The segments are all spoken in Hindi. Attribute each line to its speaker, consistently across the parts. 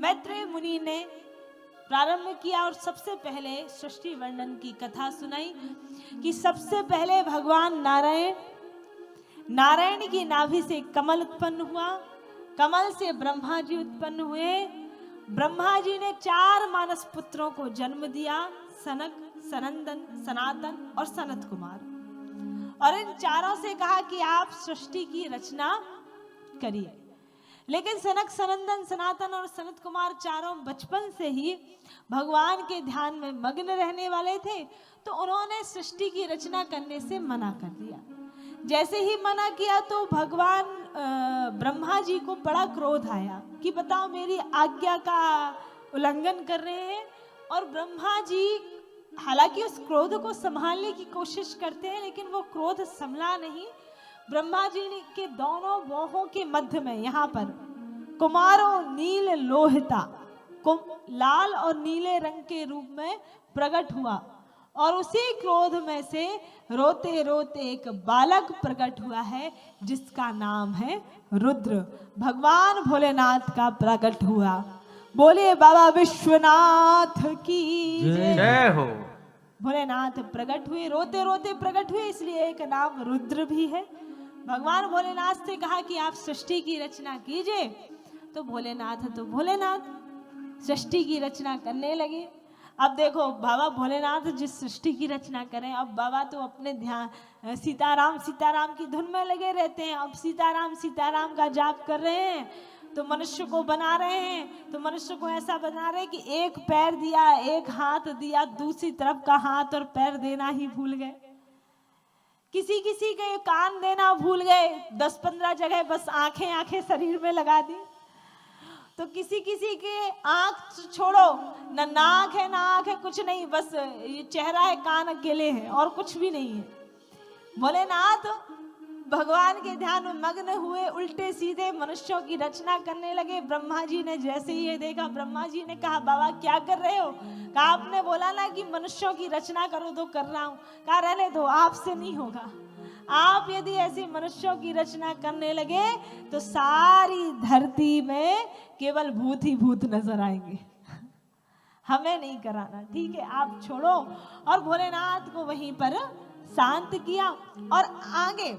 Speaker 1: मैत्रेय मुनि ने प्रारंभ किया और सबसे पहले सृष्टि वर्णन की कथा सुनाई कि सबसे पहले भगवान नारायण की नाभि से कमल उत्पन्न हुआ, कमल से ब्रह्मा जी उत्पन्न हुए। ब्रह्मा जी ने 4 मानस पुत्रों को जन्म दिया, सनक, सनंदन, सनातन और सनत कुमार। और इन चारों से कहा कि आप सृष्टि की रचना करिए। लेकिन सनक, सनंदन, सनातन और सनत कुमार चारों बचपन से ही भगवान के ध्यान में मग्न रहने वाले थे, तो उन्होंने सृष्टि की रचना करने से मना कर दिया। जैसे ही मना किया तो भगवान ब्रह्मा जी को बड़ा क्रोध आया कि बताओ मेरी आज्ञा का उल्लंघन कर रहे हैं। और ब्रह्मा जी हालांकि उस क्रोध को संभालने की कोशिश करते हैं, लेकिन वो क्रोध संभला नहीं। ब्रह्मा जी के दोनों बाहों के मध्य में यहाँ पर कुमारो नील लोहिता, लाल और नीले रंग के रूप में प्रकट हुआ। और उसी क्रोध में से रोते रोते एक बालक प्रकट हुआ है जिसका नाम है रुद्र। भगवान भोलेनाथ का प्रकट हुआ। बोले बाबा विश्वनाथ की
Speaker 2: जय हो।
Speaker 1: भोलेनाथ प्रकट हुए, रोते रोते प्रकट हुए, इसलिए एक नाम रुद्र भी है। भगवान भोलेनाथ से कहा कि आप सृष्टि की रचना कीजिए, तो भोलेनाथ सृष्टि की रचना करने लगे। अब देखो बाबा भोलेनाथ जिस सृष्टि की रचना करें, अब बाबा तो अपने ध्यान सीताराम सीताराम की धुन में लगे रहते हैं। अब सीताराम सीताराम का जाप कर रहे हैं, तो मनुष्य को बना रहे हैं, तो मनुष्य को ऐसा बना रहे कि एक पैर दिया, एक हाथ दिया, दूसरी तरफ का हाथ और पैर देना ही भूल गए। किसी किसी के कान देना भूल गए, 10-15 जगह बस आंखें शरीर में लगा दी। तो किसी किसी के आंख छोड़ो, ना नाक है ना आंख है, कुछ नहीं, बस ये चेहरा है, कान अकेले हैं और कुछ भी नहीं है। भोलेनाथ भगवान के ध्यान में मग्न हुए, उल्टे सीधे मनुष्यों की रचना करने लगे। ब्रह्मा जी ने जैसे ही ये देखा, ब्रह्मा जी ने कहा बाबा क्या कर रहे हो? कहा आपने बोला ना कि मनुष्यों की रचना करो, तो कर रहा हूं। कहा रहने दो, आपसे नहीं होगा। आप यदि ऐसी मनुष्यों की रचना करने लगे तो सारी धरती में केवल भूत ही भूत नजर आएंगे। हमें नहीं कराना, ठीक है, आप छोड़ो। और भोलेनाथ को वहीं पर शांत किया। और आगे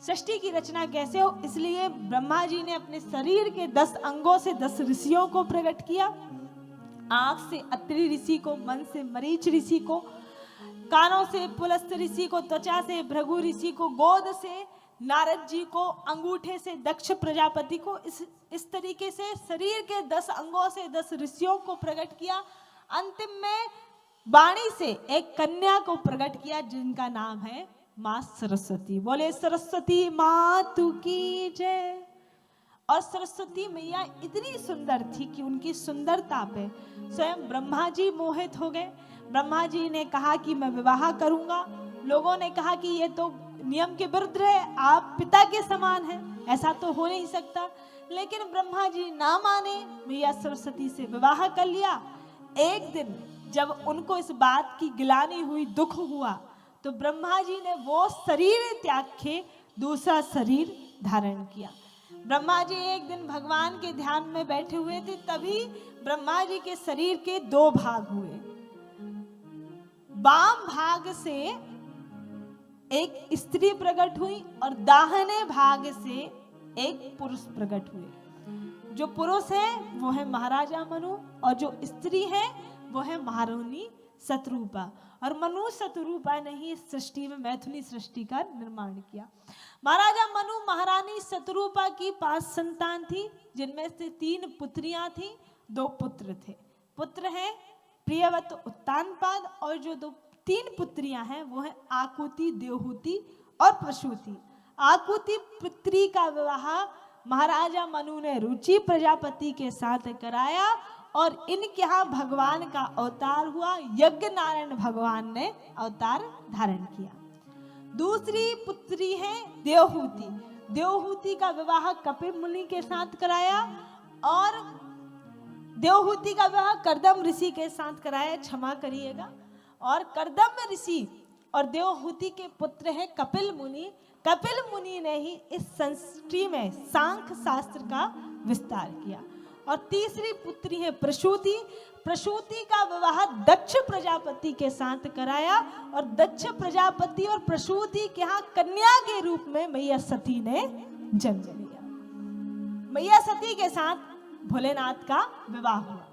Speaker 1: सृष्टि की रचना कैसे हो, इसलिए ब्रह्मा जी ने अपने शरीर के 10 अंगों से 10 ऋषियों को प्रकट किया। आंख से अत्रि ऋषि को, मन से मरीच ऋषि को, कानों से पुलस्त ऋषि को, त्वचा से भृगु ऋषि को, गोद से नारद जी को, अंगूठे से दक्ष प्रजापति को। इस तरीके से शरीर के 10 अंगों से 10 ऋषियों को प्रकट किया। अंतिम में वाणी से एक कन्या को प्रकट किया जिनका नाम है माँ सरस्वती। बोले सरस्वती मातु की जय। और सरस्वती मैया इतनी सुंदर थी कि उनकी सुंदरता पे स्वयं ब्रह्मा जी मोहित हो गए। ब्रह्मा जी ने कहा कि मैं विवाह करूंगा। लोगों ने कहा कि ये तो नियम के विरुद्ध है, आप पिता के समान हैं, ऐसा तो हो नहीं सकता। लेकिन ब्रह्मा जी ना माने, मैया सरस्वती से विवाह कर लिया। एक दिन जब उनको इस बात की गिलानी हुई, दुख हुआ, तो ब्रह्मा जी ने वो शरीर त्याग के दूसरा शरीर धारण किया। ब्रह्मा जी एक दिन भगवान के ध्यान में बैठे हुए थे, तभी ब्रह्मा जी के शरीर के 2 भाग हुए। वाम भाग से एक स्त्री प्रकट हुई और दाहिने भाग से एक पुरुष प्रकट हुए। जो पुरुष है वो है महाराजा मनु, और जो स्त्री है वो है महारानी शतरूपा। और मनु शतरूपा ने ही इस सृष्टि में मैथुनी सृष्टि का निर्माण किया। महाराजा मनु महारानी शतरूपा की 5 संतान थी, जिनमें से 3 पुत्रियां थी, 2 पुत्र थे। पुत्र है प्रियवत उत्तानपाद, और जो 3 पुत्रियां हैं वो है आकुति, देवहूति और प्रसूति। आकुति पुत्री का विवाह महाराजा मनु ने रुचि प्रजापति के साथ कराया, और इनके यहाँ भगवान का अवतार हुआ। यज्ञ नारायण भगवान ने अवतार धारण किया। दूसरी पुत्री है देवहूति। देवहूति का विवाह कपिल मुनि के साथ कराया, और देवहूति का विवाह कर्दम ऋषि के साथ कराया, क्षमा करिएगा। और कर्दम ऋषि और देवहूति के पुत्र है कपिल मुनि। कपिल मुनि ने ही इस सृष्टि में सांख्य शास्त्र का विस्तार किया। और तीसरी पुत्री है प्रसूति। प्रसूति का विवाह दक्ष प्रजापति के साथ कराया और दक्ष प्रजापति और प्रसूति के यहाँ कन्या के रूप में मैया सती ने जन्म लिया। मैया सती के साथ भोलेनाथ का विवाह हुआ।